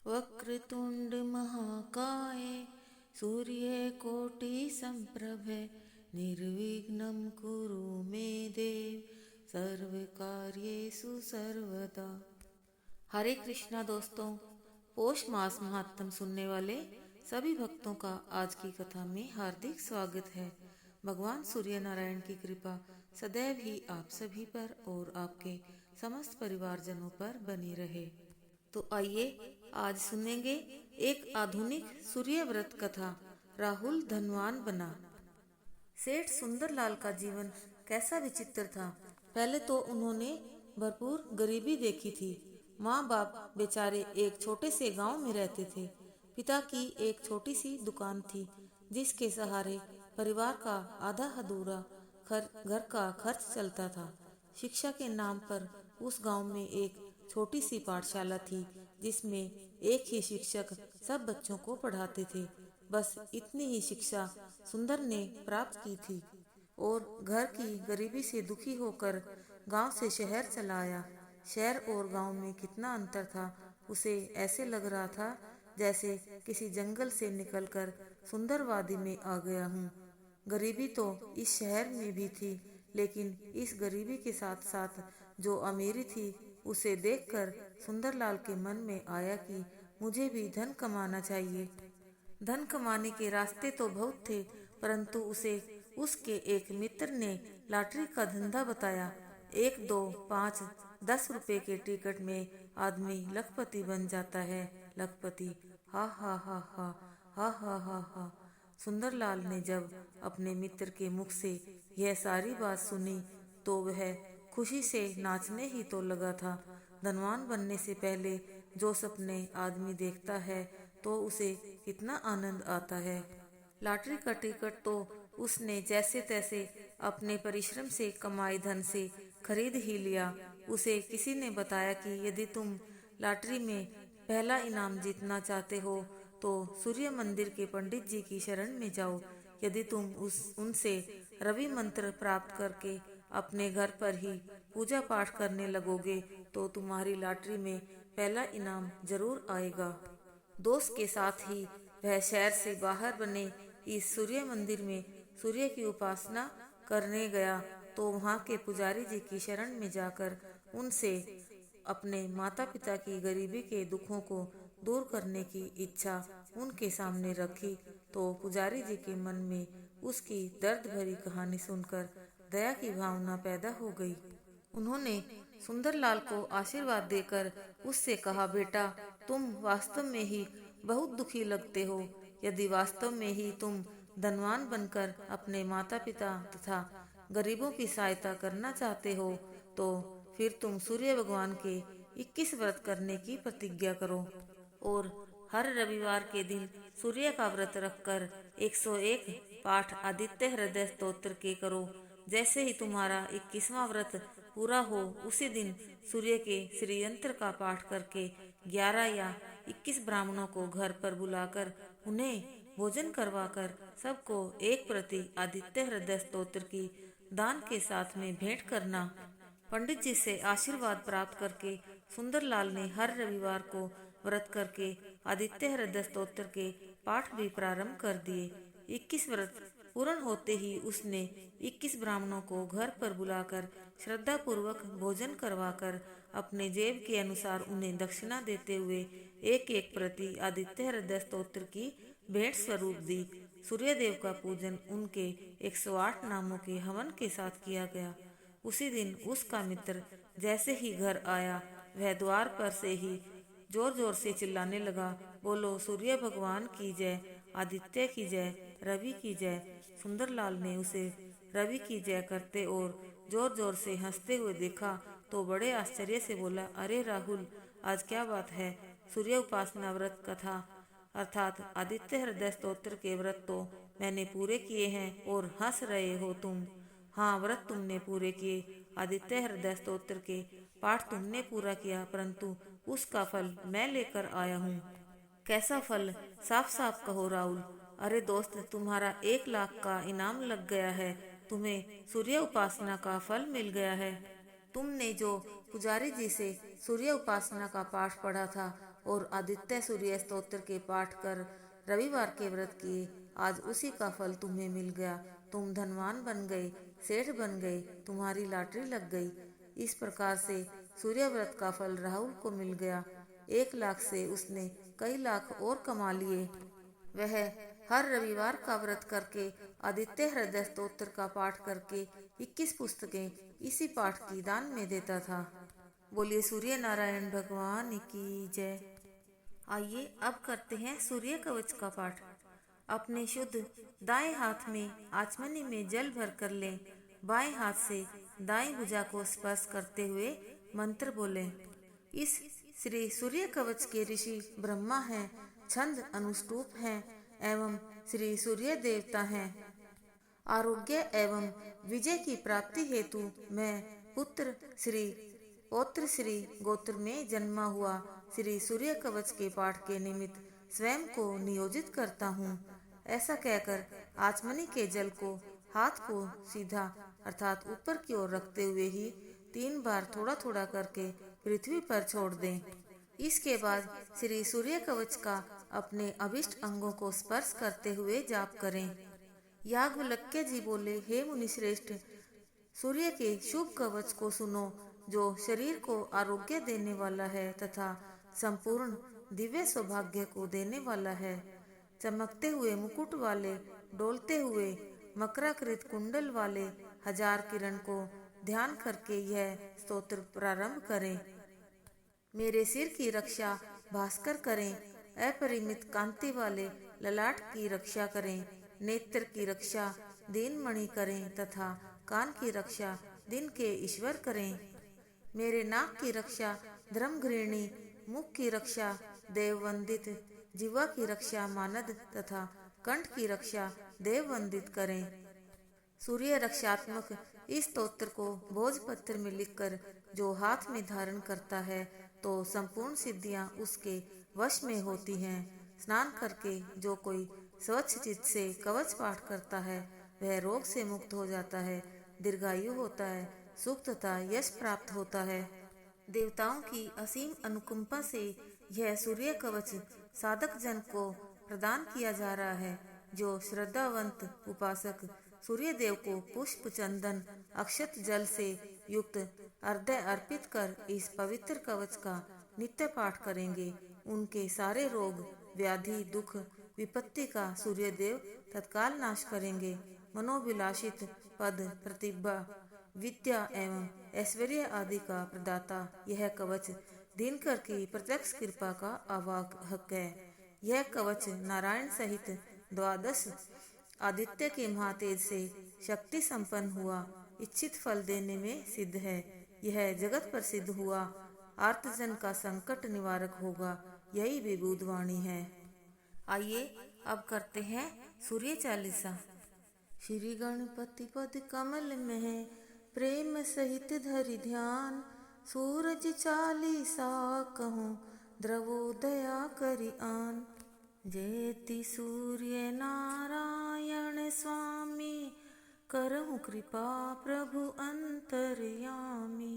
वक्रतुंड महाकाय सूर्यकोटि संप्रभ निर्विघ्नं कुरु मे देव सर्वकार्येषु सर्वदा। हरे कृष्णा दोस्तों, पौष मास महात्म सुनने वाले सभी भक्तों का आज की कथा में हार्दिक स्वागत है। भगवान सूर्य नारायण की कृपा सदैव ही आप सभी पर और आपके समस्त परिवारजनों पर बनी रहे। तो आइए आज सुनेंगे एक आधुनिक सूर्य व्रत कथा, राहुल धनवान बना। सेठ सुंदरलाल का जीवन कैसा विचित्र था। पहले तो उन्होंने भरपूर गरीबी देखी थी। माँ बाप बेचारे एक छोटे से गांव में रहते थे। पिता की एक छोटी सी दुकान थी जिसके सहारे परिवार का आधा अधूरा घर का खर्च चलता था। शिक्षा के नाम पर उस गांव में एक छोटी सी पाठशाला थी जिसमें एक ही शिक्षक सब बच्चों को पढ़ाते थे। बस इतनी ही शिक्षा सुंदर ने प्राप्त की थी और घर की गरीबी से दुखी होकर गांव से शहर चला आया। शहर और गांव में कितना अंतर था। उसे ऐसे लग रहा था जैसे किसी जंगल से निकलकर सुंदर वादी में आ गया हूँ। गरीबी तो इस शहर में भी थी, लेकिन इस गरीबी के साथ साथ जो अमीरी थी उसे देखकर सुंदरलाल के मन में आया कि मुझे भी धन कमाना चाहिए। धन कमाने के रास्ते तो बहुत थे, परंतु उसे उसके एक मित्र ने लॉटरी का धंधा बताया। 1, 2, 5, 10 रुपए के टिकट में आदमी लखपति बन जाता है। लखपति, हा हा हा हा हा हा हा हा। सुंदरलाल ने जब अपने मित्र के मुख से यह सारी बात सुनी तो वह खुशी से नाचने ही तो लगा था। धनवान बनने से पहले जो सपने आदमी देखता है तो उसे कितना आनंद आता है। लॉटरी का टिकट तो उसने जैसे तैसे अपने परिश्रम से कमाई धन से खरीद ही लिया। उसे किसी ने बताया कि यदि तुम लॉटरी में पहला इनाम जीतना चाहते हो तो सूर्य मंदिर के पंडित जी की शरण में जाओ। यदि तुम उनसे रवि मंत्र प्राप्त करके अपने घर पर ही पूजा पाठ करने लगोगे तो तुम्हारी लॉटरी में पहला इनाम जरूर आएगा। दोस्त के साथ ही वह शहर से बाहर बने इस सूर्य मंदिर में सूर्य की उपासना करने गया तो वहाँ के पुजारी जी की शरण में जाकर उनसे अपने माता पिता की गरीबी के दुखों को दूर करने की इच्छा उनके सामने रखी तो पुजारी जी के मन में उसकी दर्द भरी कहानी सुनकर दया की भावना पैदा हो गई। उन्होंने सुंदरलाल को आशीर्वाद देकर उससे कहा, बेटा तुम वास्तव में ही बहुत दुखी लगते हो। यदि वास्तव में ही तुम धनवान बनकर अपने माता पिता तथा गरीबों की सहायता करना चाहते हो तो फिर तुम सूर्य भगवान के 21 व्रत करने की प्रतिज्ञा करो और हर रविवार के दिन सूर्य का व्रत रखकर 101 पाठ आदित्य हृदय स्तोत्र के करो। जैसे ही तुम्हारा 21वां व्रत पूरा हो उसी दिन सूर्य के श्री यंत्र का पाठ करके 11 या 21 ब्राह्मणों को घर पर बुलाकर उन्हें भोजन करवाकर सबको एक प्रति आदित्य हृदय स्तोत्र की दान के साथ में भेंट करना। पंडित जी से आशीर्वाद प्राप्त करके सुंदरलाल ने हर रविवार को व्रत करके आदित्य हृदय स्तोत्र के पाठ भी प्रारंभ कर दिए। 21 व्रत पूर्ण होते ही उसने 21 ब्राह्मणों को घर पर बुलाकर श्रद्धा पूर्वक भोजन करवाकर अपने जेब के अनुसार उन्हें दक्षिणा देते हुए एक एक प्रति आदित्य हृदय स्तोत्र की भेंट स्वरूप दी। सूर्यदेव का पूजन उनके 108 नामों के हवन के साथ किया गया। उसी दिन उसका मित्र जैसे ही घर आया वह द्वार पर से ही जोर जोर से चिल्लाने लगा, बोलो सूर्य भगवान की जय, आदित्य की जय, रवि की जय। सुंदरलाल ने उसे रवि की जय करते और जोर जोर से हंसते हुए देखा तो बड़े आश्चर्य से बोला, अरे राहुल, आज क्या बात है। सूर्य उपासना व्रत कथा अर्थात आदित्य हृदय स्तोत्र के व्रत तो मैंने पूरे किए हैं और हंस रहे हो तुम। हाँ, व्रत तुमने पूरे किए, आदित्य हृदय स्तोत्र के पाठ तुमने पूरा किया, परंतु उसका फल मैं लेकर आया हूँ। कैसा फल, साफ साफ कहो राहुल। अरे दोस्त, तुम्हारा 1 लाख का इनाम लग गया है। तुम्हें सूर्य उपासना का फल मिल गया है। तुमने जो पुजारी जी से सूर्य उपासना का पाठ पढ़ा था और आदित्य सूर्य स्तोत्र के पाठ कर रविवार के व्रत किए, आज उसी का फल तुम्हें मिल गया। तुम धनवान बन गए, सेठ बन गए, तुम्हारी लॉटरी लग गई। इस प्रकार से सूर्य व्रत का फल राहुल को मिल गया। 1 लाख से उसने कई लाख और कमा लिए। वह हर रविवार का व्रत करके आदित्य हृदय स्तोत्र का पाठ करके 21 पुस्तकें इसी पाठ की दान में देता था। बोलिए सूर्य नारायण भगवान की जय। आइए अब करते हैं सूर्य कवच का पाठ। अपने शुद्ध दाएं हाथ में आचमनी में जल भर कर लें। बाएं हाथ से दाएं भुजा को स्पर्श करते हुए मंत्र बोलें। इस श्री सूर्य कवच के ऋषि ब्रह्मा हैं, छंद अनुष्टुप हैं एवं श्री सूर्य देवता हैं। आरोग्य एवं विजय की प्राप्ति हेतु मैं पुत्र श्री पौत्र श्री गोत्र में जन्मा हुआ श्री सूर्य कवच के पाठ के निमित्त स्वयं को नियोजित करता हूँ। ऐसा कहकर आचमनी के जल को हाथ को सीधा अर्थात ऊपर की ओर रखते हुए ही 3 बार थोड़ा थोड़ा करके पृथ्वी पर छोड़ दें। इसके बाद श्री सूर्य कवच का अपने अभिष्ट अंगों को स्पर्श करते हुए जाप करें। याज्ञवल्क्य जी बोले, हे मुनिश्रेष्ठ, सूर्य के शुभ कवच को सुनो जो शरीर को आरोग्य देने वाला है तथा संपूर्ण दिव्य सौभाग्य को देने वाला है। चमकते हुए मुकुट वाले, डोलते हुए मकराकृत कुंडल वाले 1000 किरण को ध्यान करके यह स्तोत्र प्रारंभ करें। मेरे सिर की रक्षा भास्कर करें, अपरिमित कांति वाले ललाट की रक्षा करें, नेत्र की रक्षा दीनमणि करें तथा कान की रक्षा दिन के ईश्वर करें। मेरे नाक की रक्षा धर्मघृणी, मुख की रक्षा देववंदित, जिह्वा की रक्षा मानद तथा कंठ की रक्षा देववंदित करें। सूर्य रक्षात्मक इस स्तोत्र को भोजपत्र में लिखकर जो हाथ में धारण करता है तो संपूर्ण सिद्धियां उसके वश में होती हैं। स्नान करके जो कोई स्वच्छ चित्त से कवच पाठ करता है वह रोग से मुक्त हो जाता है, दीर्घायु होता है, सुख तथा यश प्राप्त होता है। देवताओं की असीम अनुकंपा से यह सूर्य कवच साधक जन को प्रदान किया जा रहा है। जो श्रद्धावंत उपासक सूर्य देव को पुष्प, चंदन, अक्षत जल से युक्त अर्घ्य अर्पित कर इस पवित्र कवच का नित्य पाठ करेंगे, उनके सारे रोग, व्याधि, दुख, विपत्ति का सूर्य देव तत्काल नाश करेंगे। मनोभिलाषित पद, प्रतिभा, विद्या एवं ऐश्वर्य आदि का प्रदाता यह कवच दिनकर की प्रत्यक्ष कृपा का आवाहक है। यह कवच नारायण सहित 12 आदित्य के महातेज से शक्ति संपन्न हुआ, इच्छित फल देने में सिद्ध है। यह जगत प्रसिद्ध हुआ, आर्तजन का संकट निवारक होगा, यही विबुध वाणी है। आइए अब करते हैं सूर्य चालीसा। श्री गणपति पद कमल में प्रेम सहित धरि ध्यान, सूरज चालीसा कहूँ द्रवोदया करि आन। जयति सूर्य नारायण स्वामी, करहु कृपा प्रभु अंतर्यामी।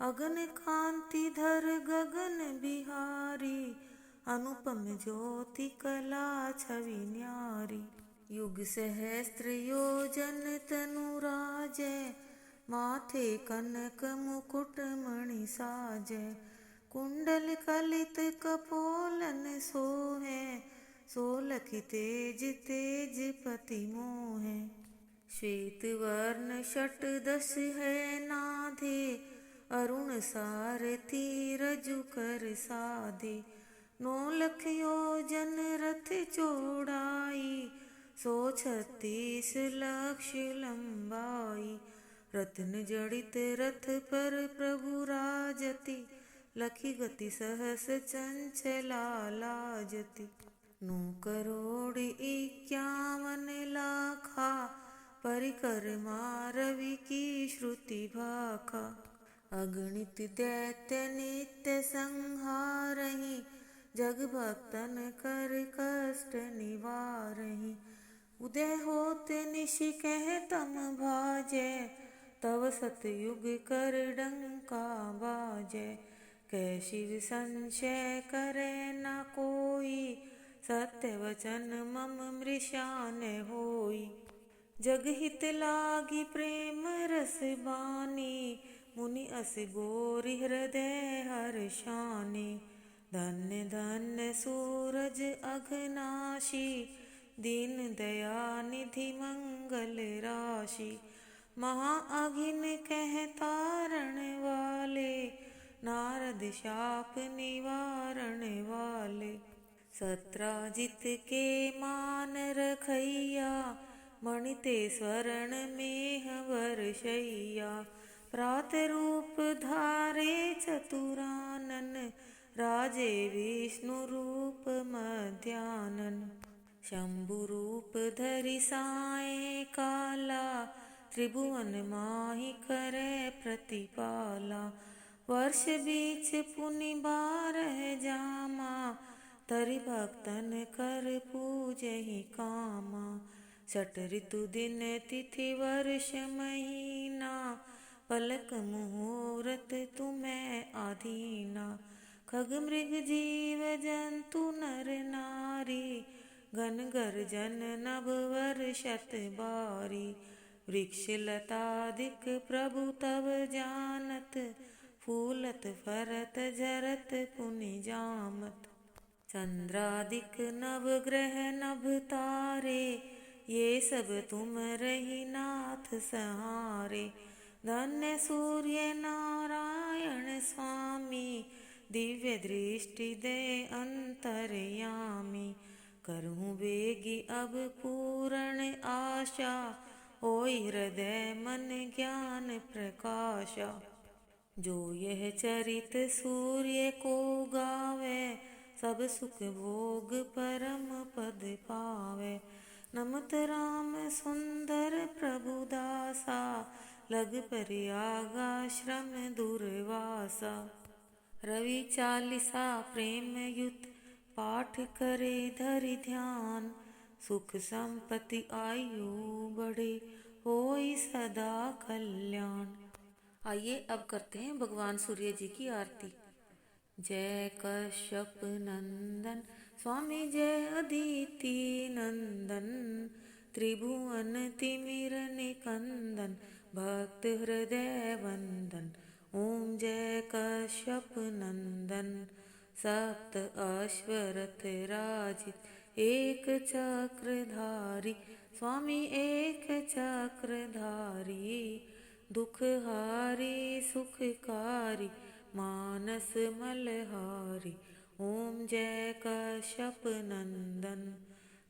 अगन कांति धर गगन बिहारी, अनुपम ज्योति कला छवि न्यारी। युग सहस्त्र योजन तनु राजै, माथे कनक मुकुट मणि साजै। कुंडल कलित कपोलन सोहे, सोलखि तेज तेज पति मोहे। श्वेत वर्ण षटदश है नाधे, अरुण सारथी रजु कर साधे। 9 लख योजन रथ चौड़ाई, 136 लक्ष लंबाई। रत्न जड़ित रथ पर प्रभु राजति, लखि गति सहस चंचला लाजति। 9 करोड़ 51 लाखा, परिकरमा रवि की श्रुति भाखा। अगणित दैत्य नित्य संहारहि, जग भक्तन कर कष्ट निवारहि। उदय होत निशि कह तम भाजै, तव सतयुग कर डंका बाजै। कह शिव संशय करे न कोई, सत्य वचन मम मृषा न होई। जग हित लागी प्रेम रस बानी, मुनि अस गोरि हृदय हर्षानी। धन्य धन्य सूरज अघनाशी, दीन दयानिधि मंगल राशि। महा अघिन कह तारण वाले, नारद शाप निवारण वाले। सत्राजित के मान रखैया, मणिते स्वर्ण मेह वर्षैया। प्रात रूप धारे चतुरानन, राजे विष्णु रूप मध्यानन। शंभु रूप धरि साये काला, त्रिभुवन माहि करे प्रतिपाला। वर्ष बीच पुनि 12 जामा, तरि भक्तन कर पूजहि कामा। षट ऋतु दिन तिथि वर्ष महीना, पलक मुहूर्त तुम्हें आधीना। खग मृग जीव जंतु नर नारी, घन गर्जन नभ वर्षत बारी। वृक्ष लतादिक प्रभु तब जानत, फूलत फरत झरत पुनि जामत। चंद्रादिक नव ग्रह नभ तारे, ये सब तुम रही नाथ सहारे। धन्य सूर्य नारायण स्वामी, दिव्य दृष्टि दे अंतरयामी। करहूँ बेगी अब पूर्ण आशा, होई हृदय मन ज्ञान प्रकाशा। जो यह चरित सूर्य को गावे, सब सुख भोग परम पद पावे। नमत राम सुंदर प्रभु दासा, लग परियागा श्रम दुर्वासा। रवि चालीसा प्रेम युत, पाठ करे धरि ध्यान। सुख संपत्ति आयु बढ़े, होई सदा कल्याण। आइए अब करते हैं भगवान सूर्य जी की आरती। जय कश्यप नंदन स्वामी जय अदिति नंदन, त्रिभुवन तिमिर निकंदन, भक्त हृदय वंदन। ओम जय कश्यप नंदन। सप्त अश्वरथ राजित, एक चक्रधारी, स्वामी एक चक्रधारी। दुखहारी सुखकारी, मानस मलहारी। ओम जय कश्यप नंदन।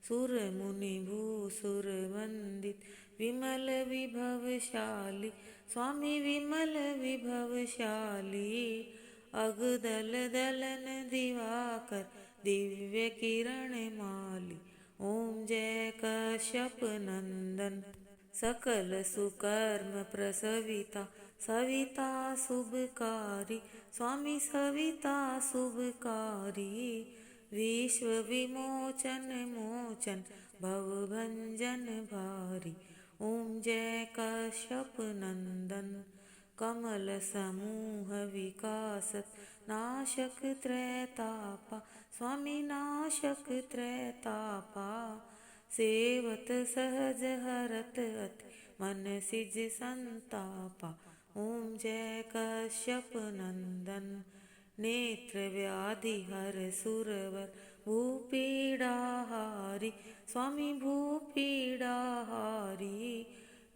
सुर मुनि भूसुर वंदित, विमल विभवशाली, स्वामी विमल विभवशाली। अगदल दलन दिवाकर, दिव्य किरण माली। ओम जय कश्यप नंदन। सकल सुकर्म प्रसविता, सविता शुभकारी, स्वामी सविता शुभकारी। विश्व विमोचन मोचन, भवभंजन भारी। ओम जय कश्यप नंदन। कमल समूह विकासत, नाशक त्रैतापा, स्वामी नाशक त्रैतापा। सेवत सहज हरत अति, मन सिज संतापा। ओम जय कश्यप नंदन। नेत्र व्याधि हर सुरवर, भूपीड़ाहारी, स्वामी भूपीड़ाहारी।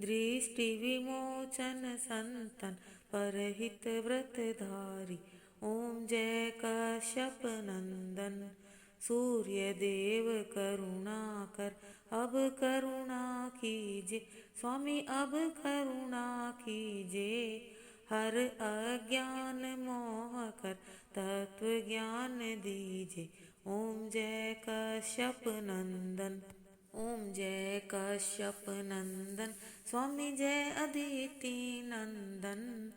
दृष्टि विमोचन संतन, परहित व्रतधारी। ओम जय कश्यप नंदन। सूर्य देव करुणा कर, अब करुणा कीजे, स्वामी अब करुणा कीजे। हर अज्ञान मोह कर, तत्व ज्ञान दीजे। ओम जय कश्यप नंदन। ओम जय कश्यप नंदन, स्वामी जय अदिति नंदन।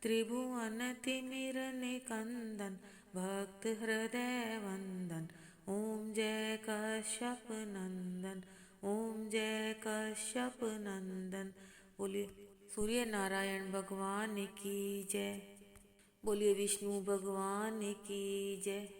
त्रिभुवन तिमिर निकंदन, भक्त हृदय वंदन। ओम जय कश्यप नंदन। ओम जय कश्यप नंदन। बोलिए सूर्य नारायण भगवान की जय। बोलिए विष्णु भगवान की जय।